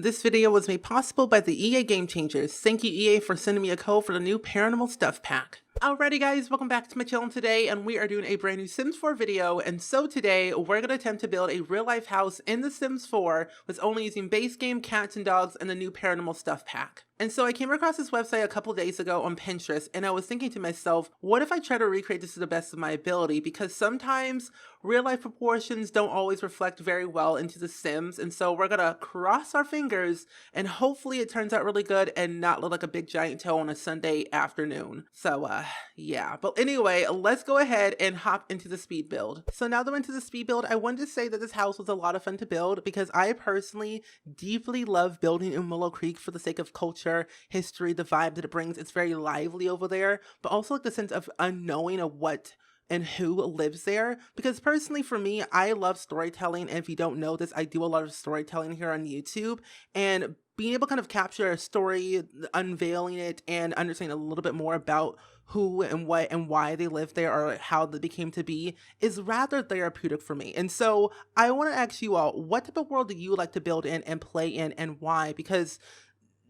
This video was made possible by the EA Gamechangers. Thank you EA for sending me a code for the new Paranormal Stuff pack. Alrighty guys, welcome back to my channel today, and we are doing a brand new Sims 4 video. And so today, we're going to attempt to build a real-life house in The Sims 4 with only using base game, cats, and dogs, and the new Paranormal Stuff pack. And so I came across this website a couple days ago on Pinterest, and I was thinking to myself, what if I try to recreate this to the best of my ability? Because sometimes real-life proportions don't always reflect very well into The Sims, and so we're going to cross our fingers, and hopefully it turns out really good and not look like a big giant toe on a Sunday afternoon. So, yeah. But anyway, let's go ahead and hop into the speed build. So now that we're into the speed build, I wanted to say that this house was a lot of fun to build because I personally deeply love building in Willow Creek for the sake of culture, history, the vibe that it brings. It's very lively over there, but also like the sense of unknowing of what and who lives there. Because personally for me, I love storytelling, and if you don't know this, I do a lot of storytelling here on YouTube, and being able to kind of capture a story, unveiling it, and understanding a little bit more about who and what and why they live there or how they became to be is rather therapeutic for me. And so I want to ask you all, what type of world do you like to build in and play in, and why? Because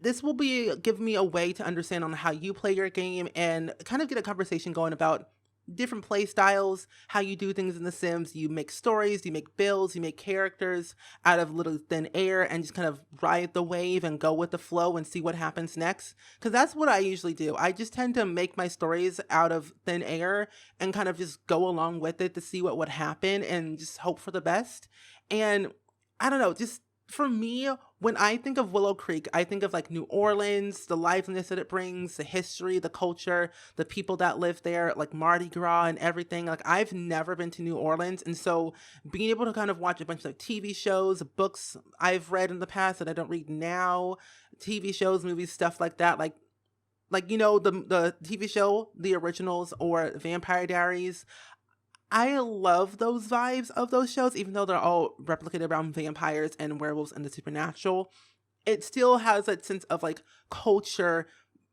this will be giving me a way to understand on how you play your game and kind of get a conversation going about different play styles, how you do things in The Sims. You make stories, you make builds, you make characters out of little thin air and just kind of ride the wave and go with the flow and see what happens next. Because that's what I usually do. I just tend to make my stories out of thin air and kind of just go along with it to see what would happen and just hope for the best. And I don't know, just for me, when I think of Willow Creek, I think of like New Orleans, the liveliness that it brings, the history, the culture, the people that live there, like Mardi Gras and everything. Like, I've never been to New Orleans, and so being able to kind of watch a bunch of like TV shows, books I've read in the past that I don't read now, TV shows, movies, stuff like that, like you know, the TV show, The Originals or Vampire Diaries. I love those vibes of those shows, even though they're all replicated around vampires and werewolves and the supernatural. It still has that sense of like culture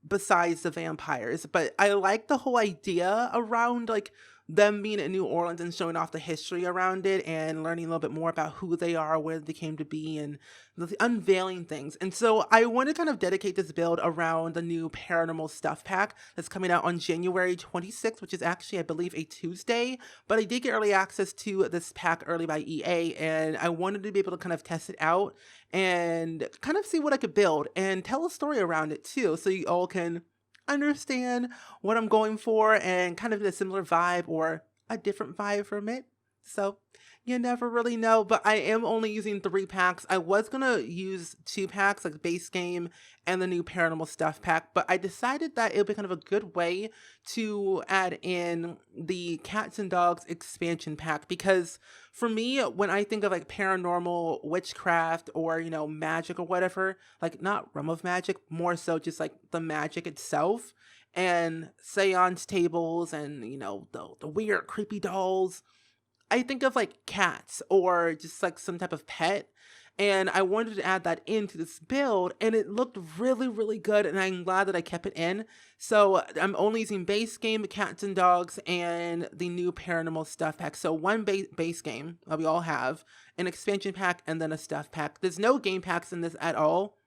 besides the vampires. But I like the whole idea around like them being in New Orleans and showing off the history around it and learning a little bit more about who they are, where they came to be, and the unveiling things. And so I want to kind of dedicate this build around the new Paranormal Stuff pack that's coming out on January 26th, which is actually, I believe, a Tuesday. But I did get early access to this pack early by EA, and I wanted to be able to kind of test it out and kind of see what I could build and tell a story around it too, so you all can understand what I'm going for and kind of a similar vibe or a different vibe from it. So you never really know, but I am only using 3 packs. I was gonna use 2 packs, like base game and the new Paranormal Stuff pack, but I decided that it would be kind of a good way to add in the Cats and Dogs expansion pack, because for me, when I think of like paranormal witchcraft or, you know, magic or whatever, like not realm of magic, more so just like the magic itself and seance tables and, you know, the weird creepy dolls, I think of like cats or just like some type of pet, and I wanted to add that into this build, and it looked really, really good, and I'm glad that I kept it in. So I'm only using base game, cats and dogs, and the new Paranormal Stuff pack. So one base game that we all have, an expansion pack, and then a stuff pack. There's no game packs in this at all.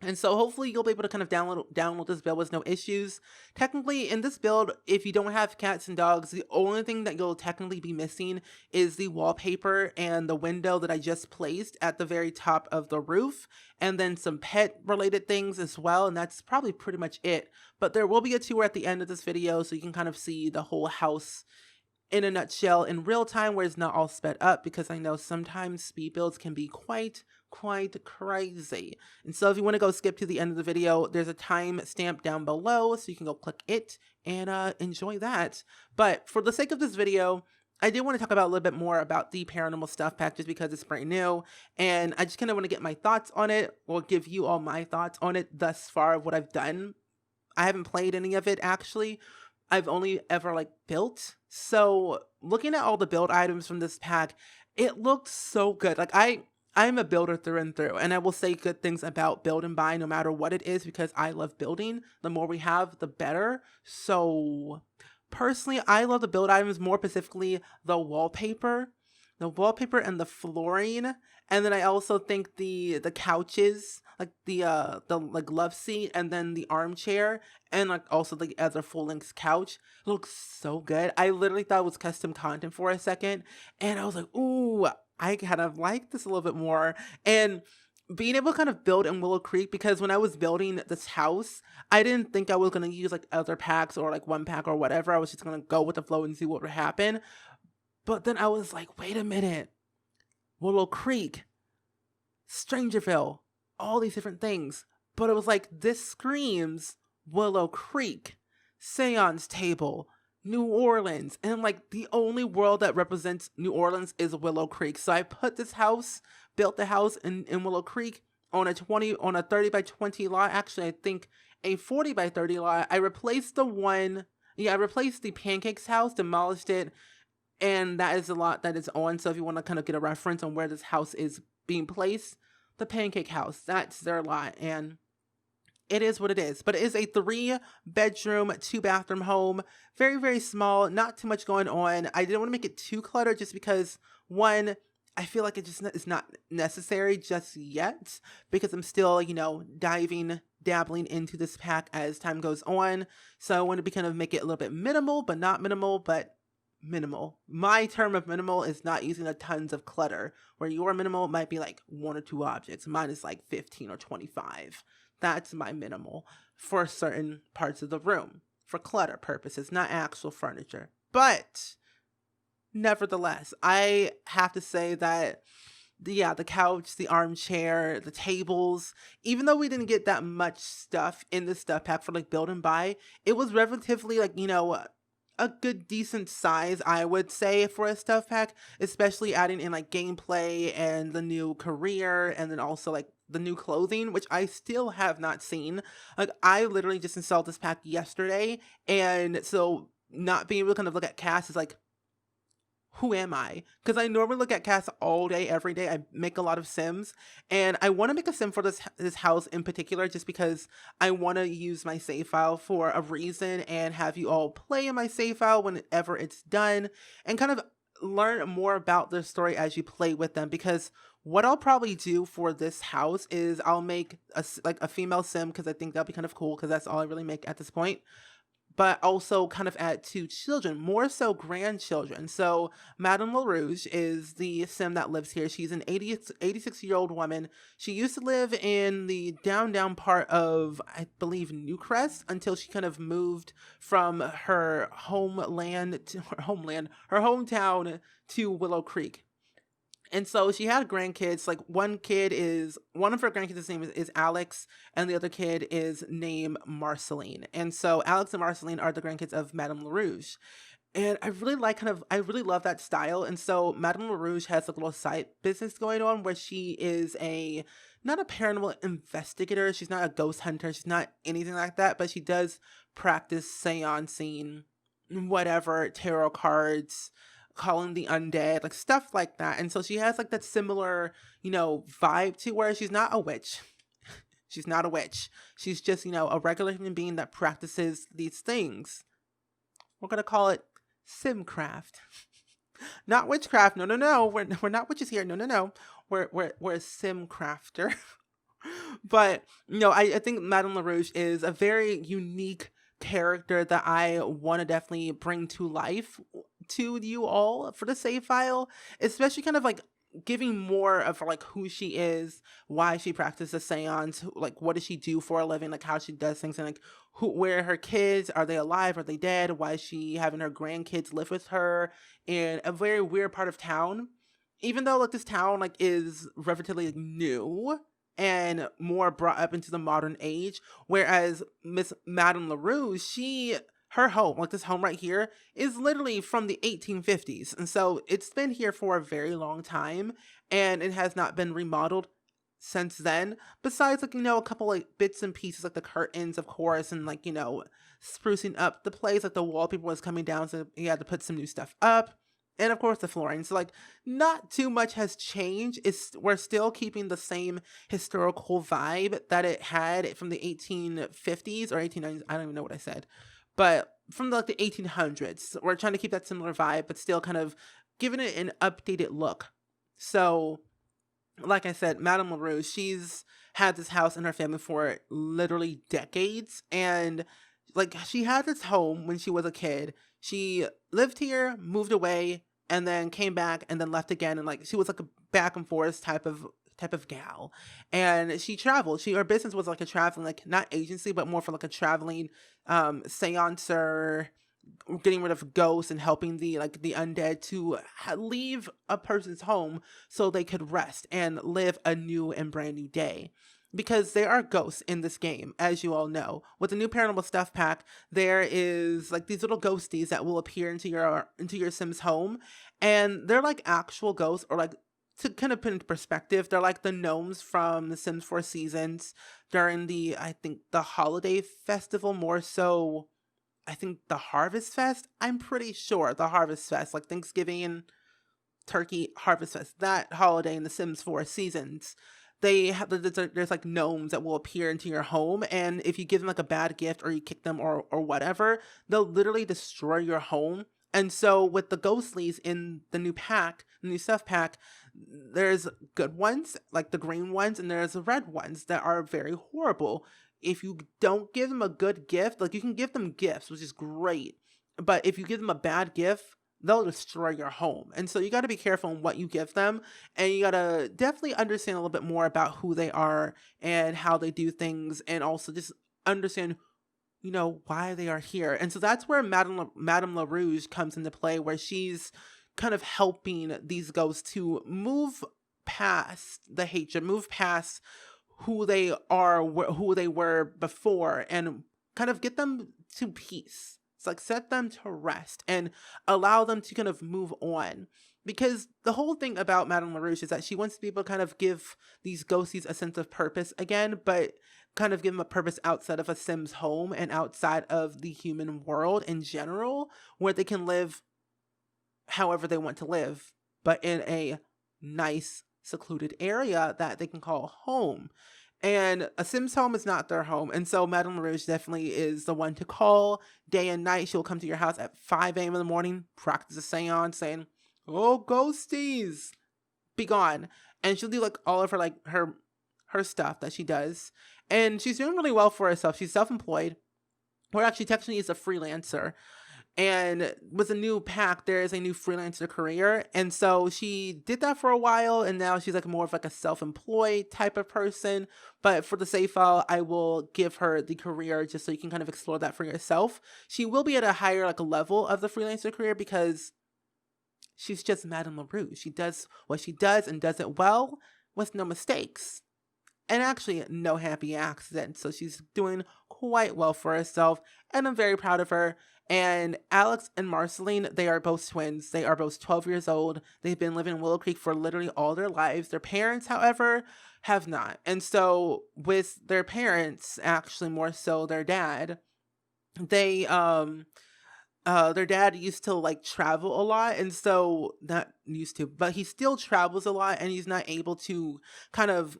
And so hopefully you'll be able to kind of download this build with no issues. Technically, in this build, if you don't have cats and dogs, the only thing that you'll technically be missing is the wallpaper and the window that I just placed at the very top of the roof, and then some pet-related things as well, and that's probably pretty much it. But there will be a tour at the end of this video, so you can kind of see the whole house in a nutshell in real time, where it's not all sped up, because I know sometimes speed builds can be quite crazy. And so if you want to go skip to the end of the video, there's a time stamp down below, so you can go click it and enjoy that. But for the sake of this video, I did want to talk about a little bit more about the Paranormal Stuff pack, just because it's brand new, and I just kind of want to get my thoughts on it, or give you all my thoughts on it thus far of what I've done. I haven't played any of it actually. I've only ever like built. So looking at all the build items from this pack, it looked so good. Like I'm a builder through and through, and I will say good things about build and buy no matter what it is, because I love building. The more we have, the better. So personally, I love the build items, more specifically the wallpaper. the wallpaper and the flooring. And then I also think the couches, like the like love seat and then the armchair and like also the other full-length couch looks so good. I literally thought it was custom content for a second, and I was like, ooh, I kind of like this a little bit more. And being able to kind of build in Willow Creek, because when I was building this house, I didn't think I was going to use like other packs or like one pack or whatever. I was just going to go with the flow and see what would happen. But then I was like, wait a minute. Willow Creek, Strangerville, all these different things. But it was like, this screams Willow Creek, Seance Table, New Orleans. And like, the only world that represents New Orleans is Willow Creek. So I put this house, built the house in Willow Creek on a 30 by 20 lot. Actually, I think a 40 by 30 lot. I replaced I replaced the Pancakes house, demolished it. And that is a lot that is on. So if you want to kind of get a reference on where this house is being placed, the Pancake house, that's their lot. And it is what it is. But it is a 3-bedroom, 2-bathroom home. Very, very small. Not too much going on. I didn't want to make it too cluttered just because, one, I feel like it just is not necessary just yet, because I'm still, dabbling into this pack as time goes on. So I want to kind of make it a little bit minimal, but not minimal, but minimal. My term of minimal is not using a tons of clutter, where your minimal might be like 1 or 2 objects. Mine is like 15 or 25. That's my minimal for certain parts of the room, for clutter purposes, not actual furniture. But nevertheless, I have to say that the couch, the armchair, the tables, even though we didn't get that much stuff in the stuff pack for like build and buy, it was relatively like, a good decent size, I would say, for a stuff pack, especially adding in like gameplay and the new career, and then also like the new clothing, which I still have not seen. Like, I literally just installed this pack yesterday, and so not being able to kind of look at cast is like, who am I? Because I normally look at cast all day, every day. I make a lot of Sims, and I want to make a Sim for this house in particular, just because I want to use my save file for a reason and have you all play in my save file whenever it's done, and kind of learn more about their story as you play with them. Because what I'll probably do for this house is I'll make a female Sim, because I think that'll be kind of cool, because that's all I really make at this point. But also kind of add 2 children, more so grandchildren. So Madame LaRouge is the Sim that lives here. She's an 86-year-old woman. She used to live in the down part of, I believe, Newcrest, until she kind of moved from her hometown to Willow Creek. And so she had grandkids. Like, one of her grandkids' name is Alex, and the other kid is named Marceline. And so Alex and Marceline are the grandkids of Madame LaRouge. And I really love that style. And so Madame LaRouge has a little side business going on where she is not a paranormal investigator. She's not a ghost hunter. She's not anything like that, but she does practice seancing, whatever, tarot cards, calling the undead, like stuff like that. And so she has like that similar, vibe to where she's not a witch. She's not a witch. She's just, a regular human being that practices these things. We're going to call it Simcraft. Not witchcraft. No. We're not witches here. No. We're a Simcrafter. But, I think Madame LaRouge is a very unique character that I want to definitely bring to life to you all for the save file, especially kind of like giving more of like who she is, why she practices seance, like what does she do for a living, like how she does things, and like where her kids, are they alive, are they dead, why is she having her grandkids live with her in a very weird part of town, even though like this town like is relatively like, new and more brought up into the modern age, whereas Madame LaRouge, her home, like this home right here, is literally from the 1850s. And so it's been here for a very long time, and it has not been remodeled since then. Besides, like, a couple like bits and pieces, like the curtains, of course, and like, sprucing up the place, like the wallpaper was coming down, so you had to put some new stuff up. And of course the flooring. So like not too much has changed. We're still keeping the same historical vibe that it had from the 1850s or 1890s. I don't even know what I said. But from the 1800s, we're trying to keep that similar vibe, but still kind of giving it an updated look. So, like I said, Madame LaRue, she's had this house in her family for literally decades. And like, she had this home when she was a kid. She lived here, moved away, and then came back and then left again. And like, she was like a back and forth type of gal. And she traveled. Her business was like a traveling, like not agency, but more for like a traveling seancer, getting rid of ghosts and helping the undead to leave a person's home so they could rest and live a new and brand new day. Because there are ghosts in this game, as you all know. With the new Paranormal Stuff pack, there is like these little ghosties that will appear into your Sims home, and they're like actual ghosts, or like, to kind of put into perspective, they're like the gnomes from The Sims 4 Seasons during I think the holiday festival, more so I think the Harvest Fest. I'm pretty sure the Harvest Fest, like Thanksgiving, Turkey, Harvest Fest, that holiday in The Sims 4 Seasons. They have there's like gnomes that will appear into your home, and if you give them like a bad gift or you kick them or whatever, they'll literally destroy your home. And so with the ghostlies in the new stuff pack, there's good ones, like the green ones, and there's the red ones that are very horrible. If you don't give them a good gift, like you can give them gifts, which is great, but if you give them a bad gift, they'll destroy your home. And so you got to be careful in what you give them, and you got to definitely understand a little bit more about who they are and how they do things, and also just understand, why they are here. And so that's where Madame LaRouge comes into play, where she's kind of helping these ghosts to move past the hatred, move past who they are, who they were before, and kind of get them to peace. It's like set them to rest and allow them to kind of move on. Because the whole thing about Madame LaRouche is that she wants to be able to kind of give these ghosties a sense of purpose again, but kind of give them a purpose outside of a Sims home and outside of the human world in general, where they can live however they want to live, but in a nice, secluded area that they can call home. And a Sims home is not their home. And so Madame LaRouge definitely is the one to call day and night. She'll come to your house at 5 a.m. in the morning, practice a seance, saying, "Oh, ghosties, be gone." And she'll do like all of her her stuff that she does. And she's doing really well for herself. She's self-employed, or actually technically is a freelancer. And with a new pack, there is a new freelancer career. And so she did that for a while, and now she's like more of like a self-employed type of person. But for the save file, I will give her the career just so you can kind of explore that for yourself. She will be at a higher like level of the freelancer career because she's just Madame LaRue. She does what she does and does it well with no mistakes. And actually, no happy accidents. So she's doing quite well for herself, and I'm very proud of her. And Alex and Marceline, they are both twins. They are both 12 years old. They've been living in Willow Creek for literally all their lives. Their parents, however, have not. And so with their parents, actually more so their dad, they their dad used to like travel a lot, and so not used to, but he still travels a lot, and he's not able to kind of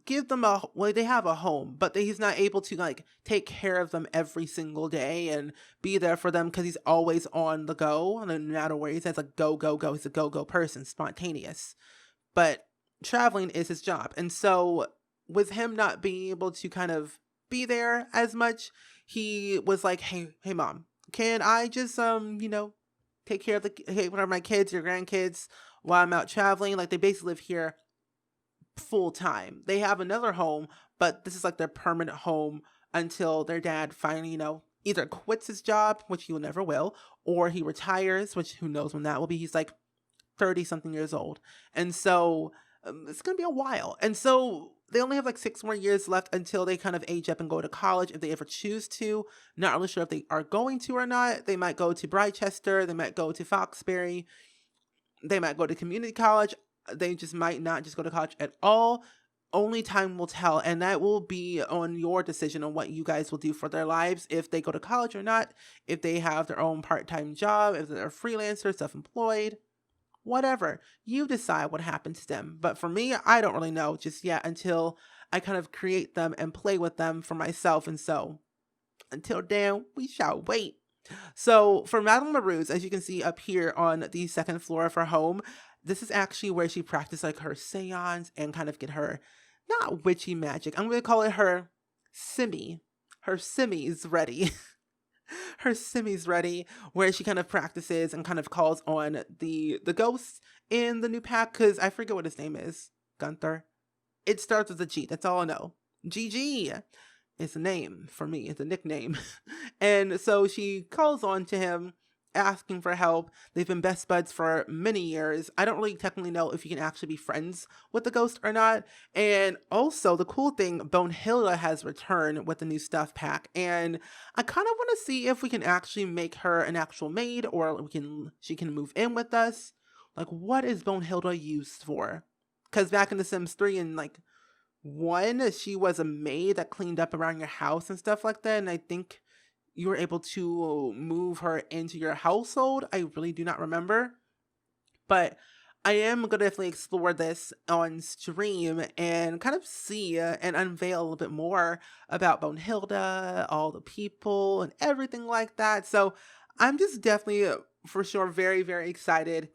give them they have a home, but he's not able to like take care of them every single day and be there for them because he's always on the go, and no matter where he's at, it's like go go go. He's a go person, spontaneous, but traveling is his job. And so with him not being able to kind of be there as much, he was like, hey mom, can I just take care of one of my kids, your grandkids, while I'm out traveling? Like, they basically live here full time. They have another home, but this is like their permanent home until their dad finally, either quits his job, which he never will, or he retires, which who knows when that will be. He's like 30 something years old. And so it's going to be a while. And so they only have like 6 more years left until they kind of age up and go to college if they ever choose to. Not really sure if they are going to or not. They might go to Brightchester. They might go to Foxbury. They might go to community college. They just might not just go to college at all. Only time will tell, and that will be on your decision on what you guys will do for their lives, if they go to college or not, if they have their own part-time job, if they're a freelancer, self-employed, whatever. You decide what happens to them. But for me, I don't really know just yet until I kind of create them and play with them for myself. And so until then, we shall wait. So for Madame LaRue's, as you can see up here on the second floor of her home, this is actually where she practiced like her seance and kind of get her, not witchy magic, I'm going to call it her simmies ready. Her simmies ready, where she kind of practices and kind of calls on the ghosts in the new pack, because I forget what his name is. Gunther. It starts with a G, that's all I know. GG. It's a name for me. It's a nickname. And so she calls on to him, asking for help. They've been best buds for many years. I don't really technically know if you can actually be friends with the ghost or not. And also, the cool thing, Bonehilda has returned with the new stuff pack. And I kind of want to see if we can actually make her an actual maid, or she can move in with us. Like, what is Bonehilda used for? Because back in The Sims 3 and like 1, she was a maid that cleaned up around your house and stuff like that, and I think you were able to move her into your household. I really do not remember, but I am going to definitely explore this on stream and kind of see and unveil a little bit more about Bonehilda, all the people, and everything like that. So I'm just definitely, for sure, very, very excited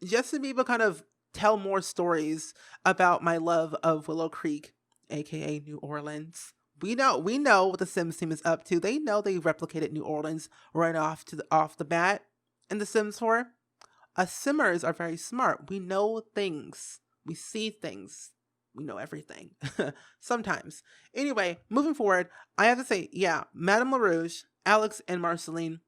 just to be able to kind of tell more stories about my love of Willow Creek, aka New Orleans. We know what the Sims team is up to. They know they replicated New Orleans right off the bat in The Sims 4. Us Simmers are very smart. We know things. We see things. We know everything. Sometimes. Anyway, moving forward, I have to say, yeah, Madame LaRouge, Alex, and Marceline,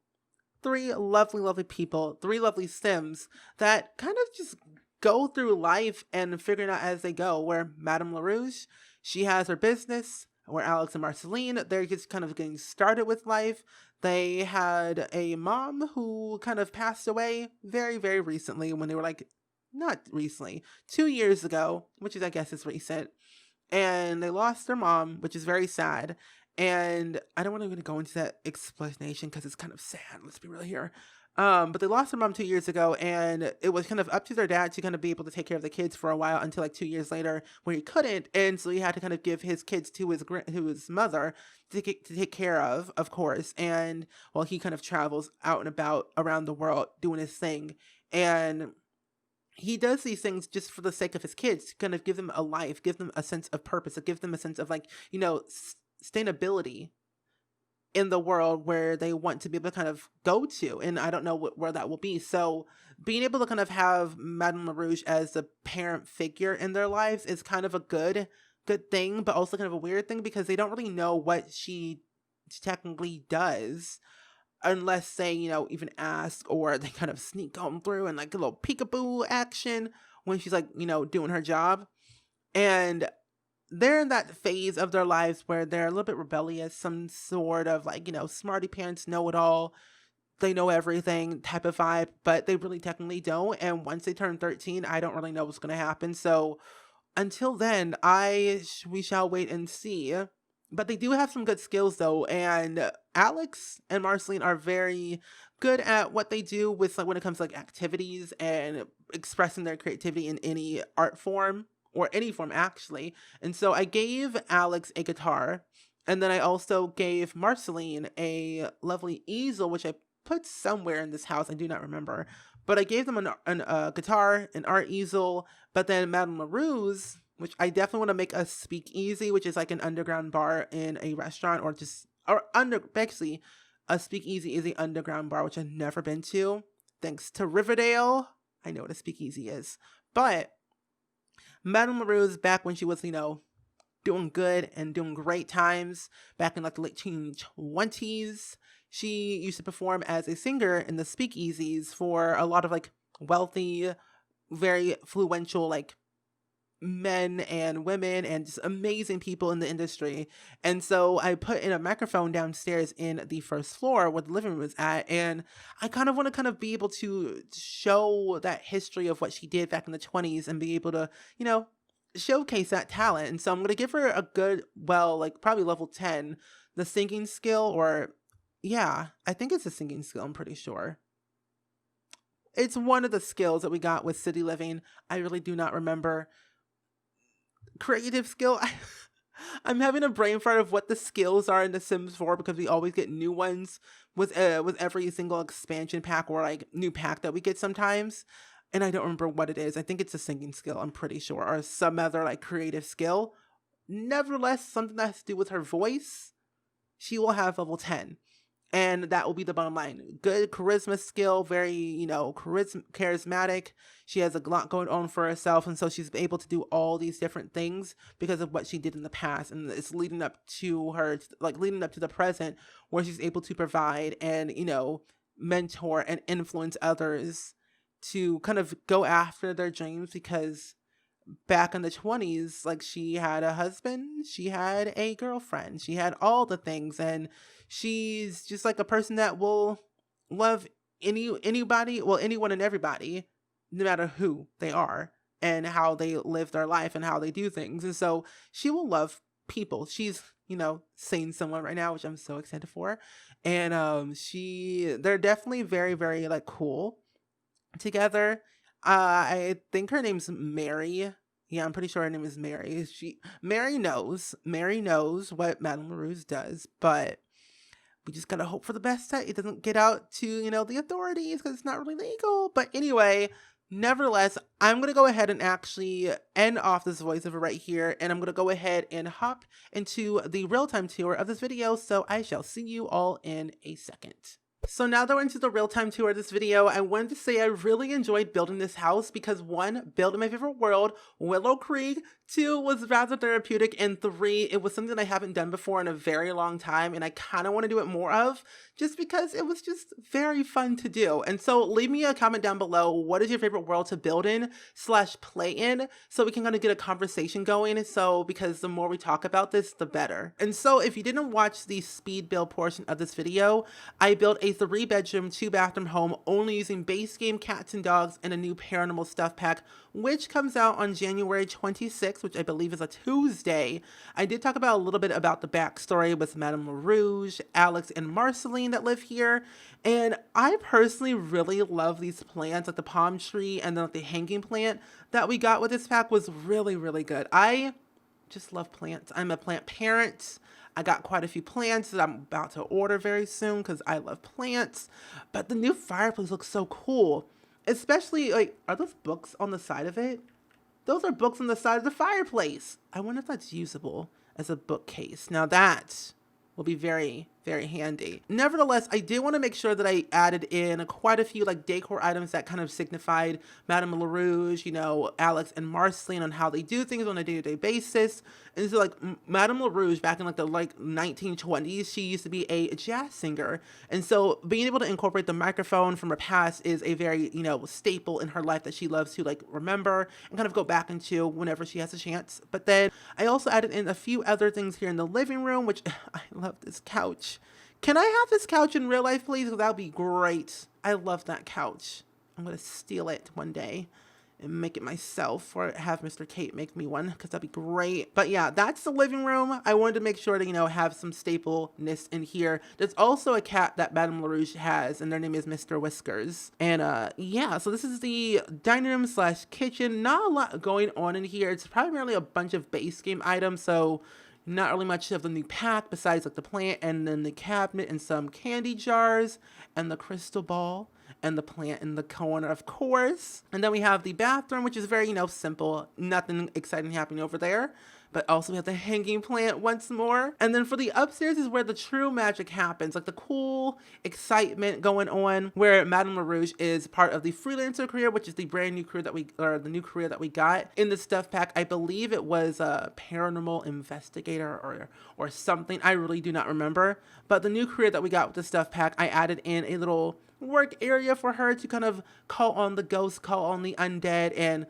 3 lovely, lovely people, 3 lovely Sims that kind of just go through life and figuring out as they go, where Madame LaRouge, she has her business, where Alex and Marceline, they're just kind of getting started with life. They had a mom who kind of passed away very, very recently, when they were like, not recently, 2 years ago, which is, I guess, is recent. And they lost their mom, which is very sad. And I don't want to really go into that explanation because it's kind of sad. Let's be real here. But they lost their mom 2 years ago, and it was kind of up to their dad to kind of be able to take care of the kids for a while, until like 2 years later, where he couldn't, and so he had to kind of give his kids to his mother to take care of course. And while he kind of travels out and about around the world doing his thing, and he does these things just for the sake of his kids, to kind of give them a life, give them a sense of purpose, to give them a sense of like, sustainability in the world where they want to be able to kind of go to. And I don't know where that will be. So being able to kind of have Madame LaRouge as a parent figure in their lives is kind of a good thing, but also kind of a weird thing, because they don't really know what she technically does, unless they, even ask, or they kind of sneak on through and like a little peekaboo action when she's like, doing her job. And they're in that phase of their lives where they're a little bit rebellious, some sort of like, smarty pants, know it all, they know everything type of vibe, but they really technically don't. And once they turn 13, I don't really know what's going to happen. So until then, we shall wait and see. But they do have some good skills though, and Alex and Marceline are very good at what they do with, like, when it comes to like activities and expressing their creativity in any art form, or any form actually. And so I gave Alex a guitar, and then I also gave Marceline a lovely easel, which I put somewhere in this house, I do not remember. But I gave them a guitar, an art easel, but then Madame LaRue's, which I definitely want to make a speakeasy, which is like an underground bar in a restaurant, basically a speakeasy is an underground bar, which I've never been to. Thanks to Riverdale, I know what a speakeasy is. But Madame LaRue's, back when she was, doing good and doing great times, back in like the late 20s, she used to perform as a singer in the speakeasies for a lot of like wealthy, very influential like men and women and just amazing people in the industry. And so I put in a microphone downstairs in the first floor where the living room is at, and I kind of want to kind of be able to show that history of what she did back in the 20s and be able to, showcase that talent. And so I'm going to give her a good, probably level 10, the singing skill, or yeah, I think it's a singing skill, I'm pretty sure. It's one of the skills that we got with City Living. I really do not remember. Creative skill, I'm having a brain fart of what the skills are in The Sims 4 because we always get new ones with every single expansion pack or like new pack that we get sometimes. And I don't remember what it is. I think it's a singing skill, I'm pretty sure, or some other like creative skill. Nevertheless, something that has to do with her voice, she will have level 10. And that will be the bottom line. Good charisma skill, very, charismatic. She has a lot going on for herself, and so she's able to do all these different things because of what she did in the past. And it's leading up to her, like leading up to the present, where she's able to provide and, mentor and influence others to kind of go after their dreams because back in the 20s, like she had a husband, she had a girlfriend, she had all the things, and she's just like a person that will love anybody, well, anyone and everybody, no matter who they are and how they live their life and how they do things. And so she will love people. She's, seeing someone right now, which I'm so excited for. And they're definitely very, very like cool together. I think her name's Mary. Yeah, I'm pretty sure her name is Mary. Mary knows what Madame LaRouge does, but we just gotta hope for the best that it doesn't get out to, the authorities because it's not really legal. But anyway, nevertheless, I'm gonna go ahead and actually end off this voiceover right here, and I'm gonna go ahead and hop into the real-time tour of this video, so I shall see you all in a second. So now that we're into the real-time tour of this video, I wanted to say I really enjoyed building this house because 1, building my favorite world, Willow Creek, 2, was rather therapeutic, and 3, it was something that I haven't done before in a very long time, and I kind of want to do it more of, just because it was just very fun to do. And so leave me a comment down below, what is your favorite world to build in / play in, so we can kind of get a conversation going, because the more we talk about this, the better. And so if you didn't watch the speed build portion of this video, I built a 3-bedroom, 2-bathroom home only using base game cats and dogs and a new Paranormal Stuff pack, which comes out on January 26th, which I believe is a Tuesday. I did talk about a little bit about the backstory with Madame LaRouge, Alex, and Marceline that live here, and I personally really love these plants, like the palm tree and then the hanging plant that we got with this pack was really, really good. I just love plants. I'm a plant parent. I got quite a few plants that I'm about to order very soon because I love plants. But the new fireplace looks so cool. Especially, like, are those books on the side of it? Those are books on the side of the fireplace. I wonder if that's usable as a bookcase. Now that will be very, very handy. Nevertheless, I did want to make sure that I added in quite a few like decor items that kind of signified Madame LaRouge, Alex and Marceline on how they do things on a day-to-day basis. And so like Madame LaRouge back in like the 1920s, she used to be a jazz singer. And so being able to incorporate the microphone from her past is a very, staple in her life that she loves to like remember and kind of go back into whenever she has a chance. But then I also added in a few other things here in the living room, which I love this couch. Can I have this couch in real life, please? Because that would be great. I love that couch. I'm going to steal it one day and make it myself, or have Mr. Kate make me one, because that'd be great. But yeah, that's the living room. I wanted to make sure to, have some stapleness in here. There's also a cat that Madame LaRouge has, and their name is Mr. Whiskers. And yeah, so this is the dining room / kitchen. Not a lot going on in here. It's primarily a bunch of base game items, so not really much of the new pack besides like the plant and then the cabinet and some candy jars and the crystal ball and the plant in the corner, of course. And then we have the bathroom, which is very, simple. Nothing exciting happening over there. But also we have the hanging plant once more. And then for the upstairs is where the true magic happens, like the cool excitement going on, where Madame LaRouge is part of the freelancer career, which is the brand new career the new career that we got in the stuff pack. I believe it was a paranormal investigator or something. I really do not remember. But the new career that we got with the stuff pack, I added in a little work area for her to kind of call on the ghosts, call on the undead, and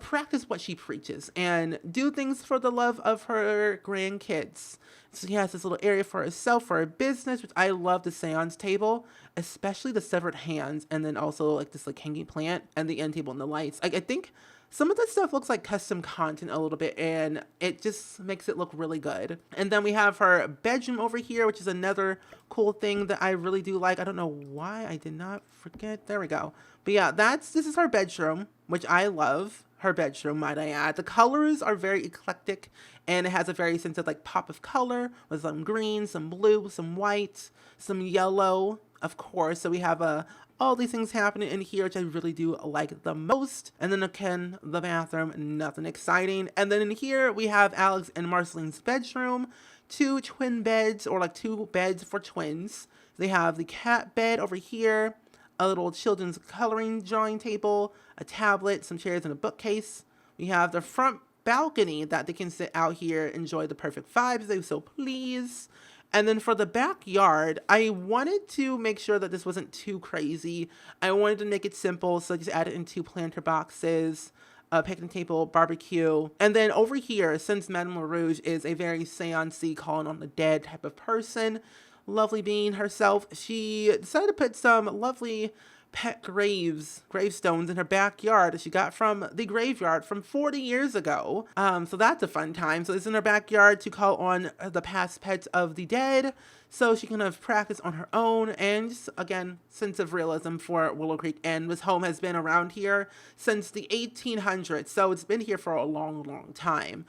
practice what she preaches and do things for the love of her grandkids. So she has this little area for herself, for her business, which I love the seance table, especially the severed hands, and then also like this like hanging plant and the end table and the lights. I think some of this stuff looks like custom content a little bit, and it just makes it look really good. And then we have her bedroom over here, which is another cool thing that I really do like. I don't know why I did not forget. There we go. But yeah, this is her bedroom, which I love. Her bedroom, might I add. The colors are very eclectic and it has a very sense of like pop of color with some green, some blue, some white, some yellow, of course. So we have all these things happening in here, which I really do like the most. And then again, the bathroom, nothing exciting. And then in here we have Alex and Marceline's bedroom, 2 twin beds, or like 2 beds for twins. They have the cat bed over here, a little children's coloring drawing table, a tablet, some chairs, and a bookcase. We have the front balcony that they can sit out here, enjoy the perfect vibes they so please. And then for the backyard, I wanted to make sure that this wasn't too crazy. I wanted to make it simple, so I just added in 2 planter boxes, a picnic table, barbecue. And then over here, since Madame LaRouge is a very seance-y, calling on the dead type of person, Lovely Bean herself, she decided to put some lovely pet gravestones in her backyard that she got from the graveyard from 40 years ago. So that's a fun time. So it's in her backyard to call on the past pets of the dead, so she can have practice on her own. And just, again, sense of realism for Willow Creek. And this home has been around here since the 1800s, so it's been here for a long time.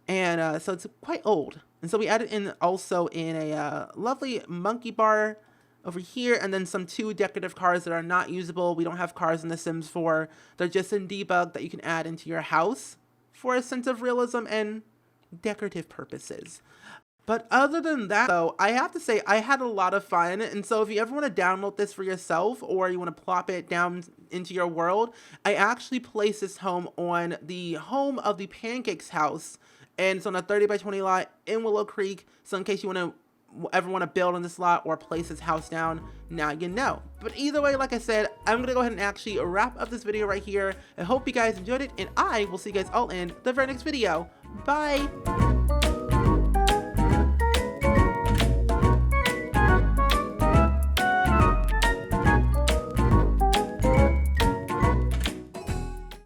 And so it's quite old. And so we added in also in a lovely monkey bar over here, and then some 2 decorative cars that are not usable. We don't have cars in The Sims 4. They're just in debug that you can add into your house for a sense of realism and decorative purposes. But other than that, though, I have to say I had a lot of fun. And so if you ever want to download this for yourself, or you want to plop it down into your world, I actually placed this home on the home of the Pancakes house. And it's on a 30 by 20 lot in Willow Creek. So in case you ever want to build on this lot or place this house down, now you know. But either way, like I said, I'm gonna go ahead and actually wrap up this video right here. I hope you guys enjoyed it, and I will see you guys all in the very next video. Bye.